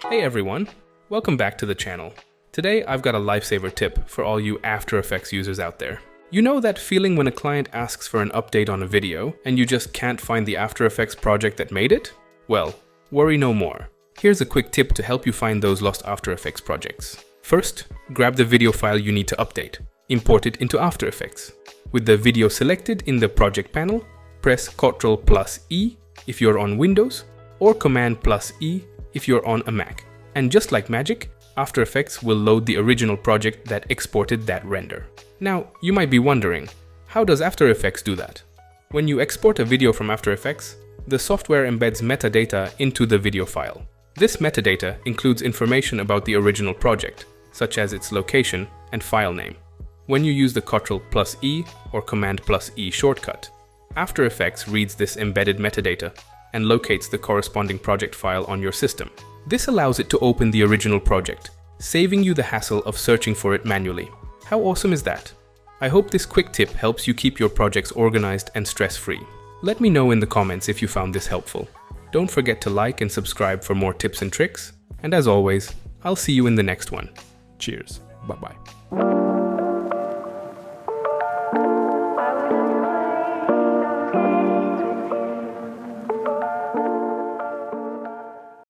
Hey everyone, welcome back to the channel. Today I've got a lifesaver tip for all you After Effects users out there. You know that feeling when a client asks for an update on a video and you just can't find the After Effects project that made it? Well, worry no more. Here's a quick tip to help you find those lost After Effects projects. First, grab the video file you need to update. Import it into After Effects. With the video selected in the project panel, press Ctrl+E if you're on Windows or Command+E if you're on a Mac. And just like magic, After Effects will load the original project that exported that render. Now, you might be wondering, how does After Effects do that? When you export a video from After Effects, the software embeds metadata into the video file. This metadata includes information about the original project, such as its location and file name. When you use the Ctrl+E or Command+E shortcut, After Effects reads this embedded metadata and locates the corresponding project file on your system. This allows it to open the original project, saving you the hassle of searching for it manually. How awesome is that? I hope this quick tip helps you keep your projects organized and stress-free. Let me know in the comments if you found this helpful. Don't forget to like and subscribe for more tips and tricks. And as always, I'll see you in the next one. Cheers. Bye-bye.